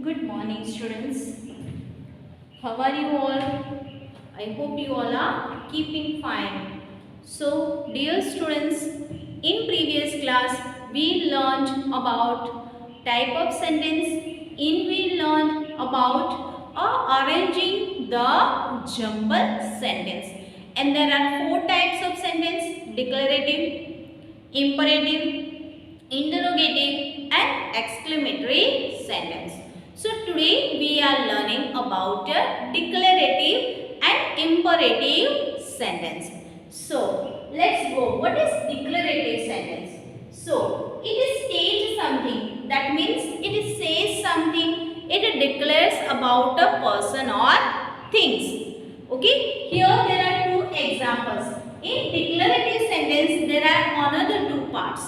Good morning, students. How are you all? I hope you all are keeping fine. So, dear students, in previous class we learned about type of sentence. In we learned about arranging the jumble sentence. And there are four types of sentence: declarative, imperative, interrogative and exclamatory sentence. So today we are learning about a declarative and imperative sentence. So let's go. What is declarative sentence? So it states something. That means it says something. It declares about a person or things. Okay. Here there are two examples. In declarative sentence there are another two parts.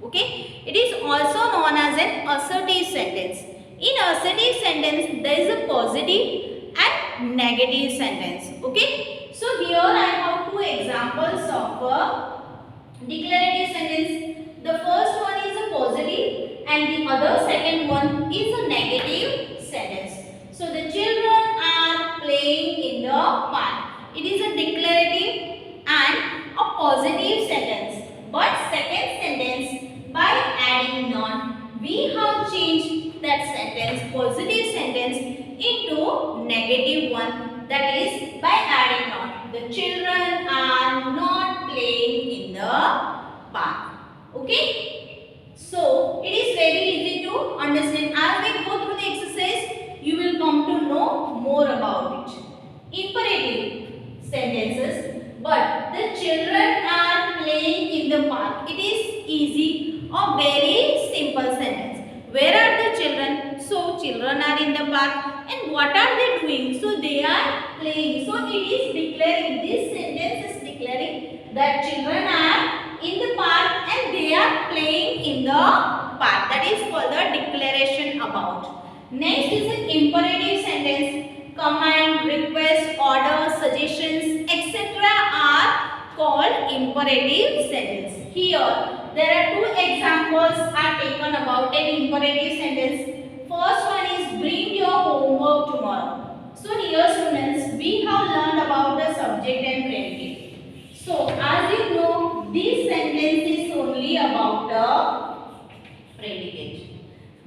Okay, it is also known as an assertive sentence. In assertive sentence, there is a positive and negative sentence. Okay, so here I have two examples of a declarative sentence. The first one is a positive and the other second one is a negative sentence. So the children are playing in the park. It is a declarative and a positive sentence. But second sentence, by adding non, we have changed that sentence, positive sentence, into negative one. That is by adding non. The children are not playing in the park. Okay? So, it is very easy to understand. As we go through the exercise, you will come to know more about it. Imperative sentences. But the children are playing in the park. It is easy or very simple sentence. Where are the children? So children are in the park. And what are they doing? So they are playing. So it is declaring, this sentence is declaring that children are in the park and they are playing in the park. That is called the declaration about. Next is an imperative sentence. Command, request, order, suggestions, etc. are called imperative sentence. Here, there are two examples are taken about an imperative sentence. First one is bring your homework tomorrow. So here students, we have learned about the subject and predicate. So as you know, this sentence is only about the predicate.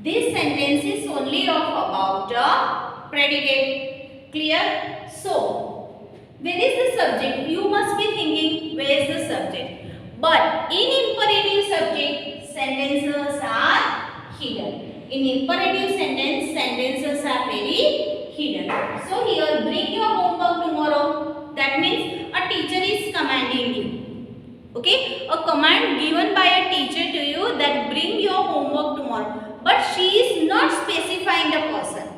This sentence is only about the predicate. Clear? So, where is the subject? You must be thinking, where is the subject? But in imperative subject, sentences are hidden. In imperative sentence, sentences are very hidden. So, here, bring your homework tomorrow. That means a teacher is commanding you. Okay? A command given by a teacher to you that bring your homework tomorrow. But she is not specifying the person.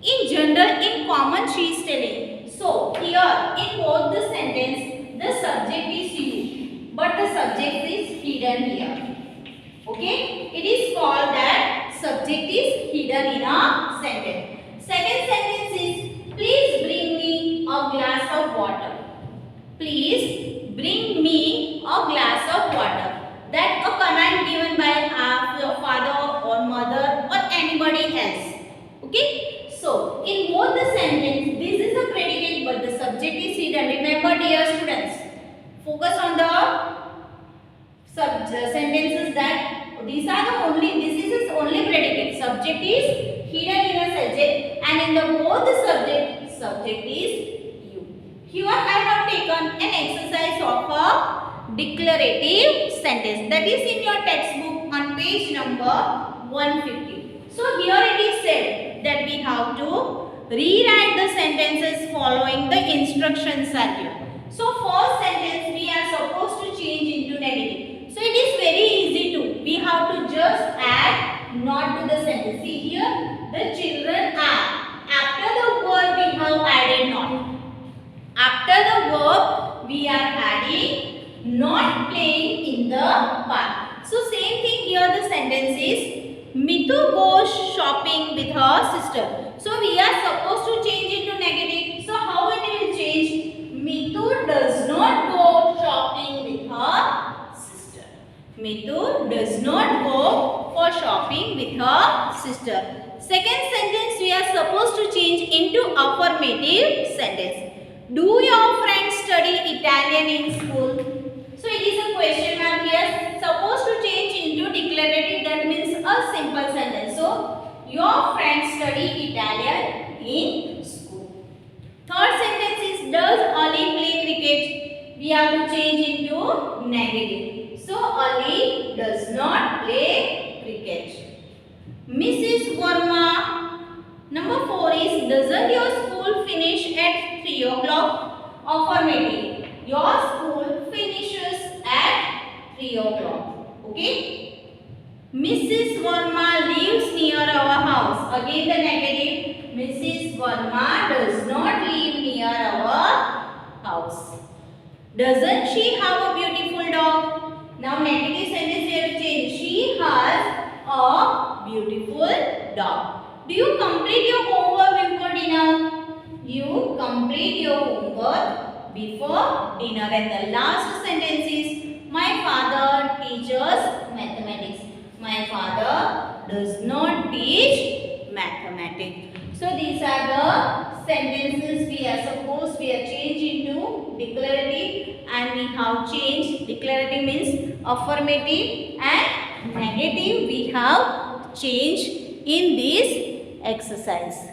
In general, in common, she is telling. So, here in both the sentence, the subject is you, but the subject is hidden here. Okay? It is called that subject is hidden in a sentence. Second sentence is, please bring me a glass of water. Please bring me a glass of water. That a command given by your father or mother or anybody else. Okay? So, in both the sentence, this is a predicate but the subject is hidden. Remember dear students, focus on the sentences that these are the only, this is only predicate. Subject is hidden in a subject and in the both the subject is you. Here I have taken an exercise of a declarative sentence that is in your textbook on page number 150. So here it is said that we have to rewrite the sentences following the instructions circular. So first sentence we are supposed to change into negative. So it is very easy to. We have to just add not to the sentence. See here, the children are. After the word we have added not. After the verb we are adding not playing in the park. So same thing here, the sentence is Mitu goes shopping with her sister. So we are supposed to change into negative. So how it will change? Mitu does not go shopping with her sister. Mitu does not go for shopping with her sister. Second sentence we are supposed to change into affirmative sentence. Do your friends study Italian in school? So it is a question mark. We are supposed to change into declarative. That means a simple sentence. So your friends study Italian in school. Third sentence is, does Ali play cricket? We have to change into negative. So Ali does not play cricket. Mrs. Verma. Number 4 is, doesn't your school finish at 3 o'clock? Affirmative. Your school finishes at 3 o'clock. Okay. Mrs. Verma lives near our house. Again the negative. Mrs. Verma does not live near our house. Doesn't she have a beautiful dog? Now negative sentence we have to change. She has a beautiful dog. Do you complete your homework before dinner? You complete your homework before dinner. And the last sentence is, my father teaches mathematics. My father does not teach mathematics. So these are the sentences we are supposed we are changed into declarative, and we have changed. Declarative means affirmative, and negative we have changed in this exercise.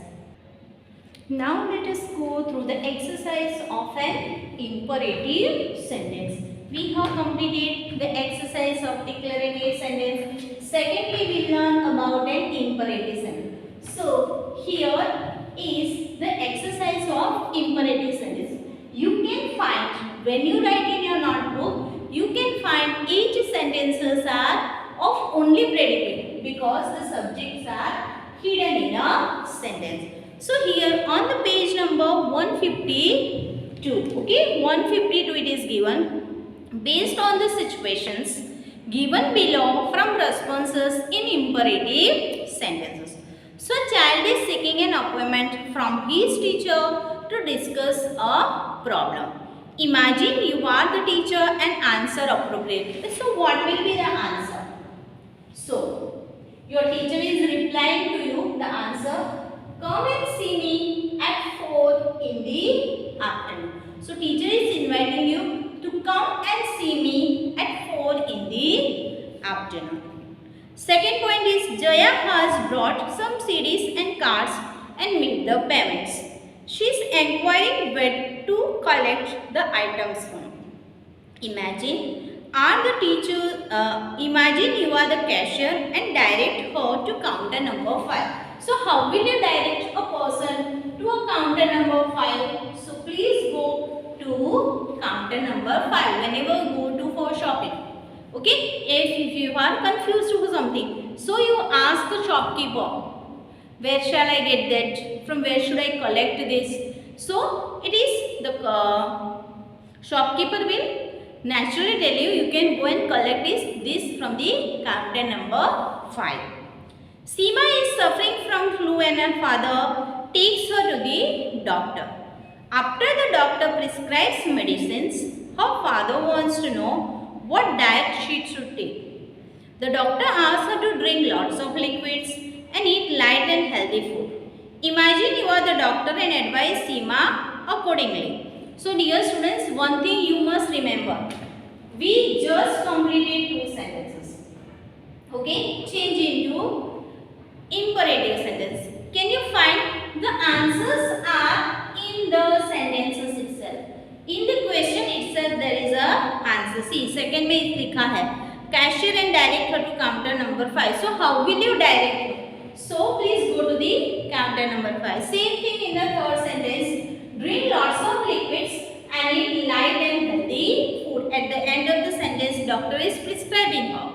Now let us go through the exercise of an imperative sentence. We have completed the exercise of declarative sentence. Secondly, we learn about an imperative sentence. So here is the exercise of imperative sentence. You can find, when you write in your notebook, you can find each sentences are of only predicate, because the subjects are hidden in a sentence. So here on the page number 152, okay, 152 it is given. Based on the situations given below from responses in imperative sentences. So child is seeking an appointment from his teacher to discuss a problem. Imagine you are the teacher and answer appropriately. So what will be the answer? So your teacher is replying to you the answer, come and see me at 4 in the afternoon. So teacher is inviting you to come and see me at 4 in the afternoon. Second point is, Jaya has brought some CDs and cards and made the payments. She is enquiring where to collect the items from. Imagine imagine you are the cashier and direct her to counter number 5. So how will you direct a person to a counter number 5? So please go to counter number 5 whenever you go to for shopping. Okay, if you are confused with something, so you ask the shopkeeper, where shall I get that? From where should I collect this? So it is the shopkeeper will naturally tell you, you can go and collect this from the counter number 5. Seema is suffering from flu and her father takes her to the doctor. After the doctor prescribes medicines, her father wants to know what diet she should take. The doctor asks her to drink lots of liquids and eat light and healthy food. Imagine you are the doctor and advise Seema accordingly. So dear students, one thing you must remember. We just completed 2 sentences. Okay, change into imperative sentence. Can you find the answers are in the sentences itself? In the question itself there is a answer. See, second में लिखा है cashier and direct her to counter number 5. So how will you direct her? So please go to the counter number 5. Same thing in the third sentence. Drink lots of liquids and eat light and healthy food. At the end of the sentence, doctor is prescribing her.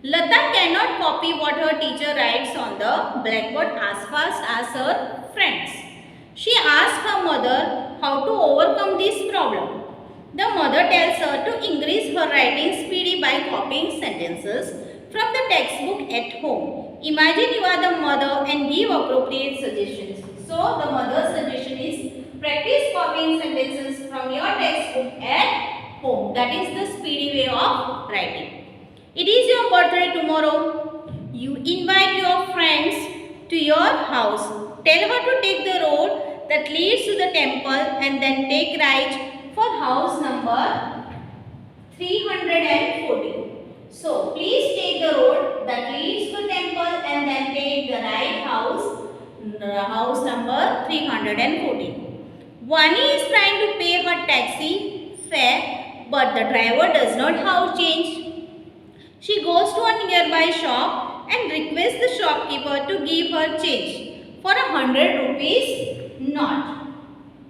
Lata cannot copy what her teacher writes on the blackboard as fast as her friends. She asks her mother how to overcome this problem. The mother tells her to increase her writing speed by copying sentences from the textbook at home. Imagine you are the mother and give appropriate suggestions. So the mother's suggestion is practice copying sentences from your textbook at home. That is the speedy way of writing. It is your birthday tomorrow. You invite your friends to your house. Tell her to take the road that leads to the temple and then take right for house number 340. So, please take the road that leads to temple and then take the right house number 340. Vani is trying to pay her taxi fare, but the driver does not have change. She goes to a nearby shop and requests the shopkeeper to give her change for 100 rupees note.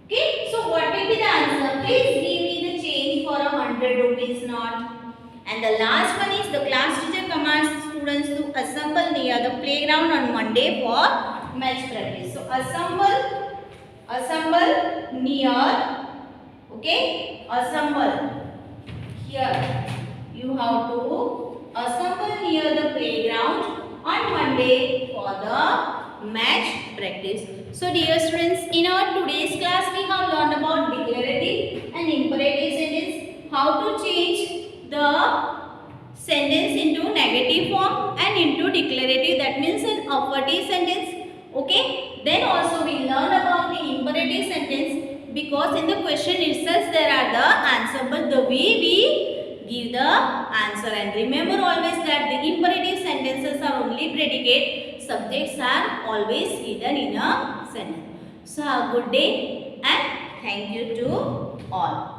Okay, so what will be the answer? Please give me the change for 100 rupees note. And the last one is the class teacher commands the students to assemble near the playground on Monday for match practice. So assemble near, okay, assemble here. You have to assemble near the playground on Monday for the match practice. So dear students, in our today's class we have learned about declarative and imperative sentence, how to change the sentence into negative form and into declarative, that means an affirmative sentence. Okay, then also we learned about the imperative sentence, because in the question itself there are the answer, but the way we give the answer. And remember always that the imperative sentences are only predicate, subjects are always hidden in a sentence. So have a good day and thank you to all.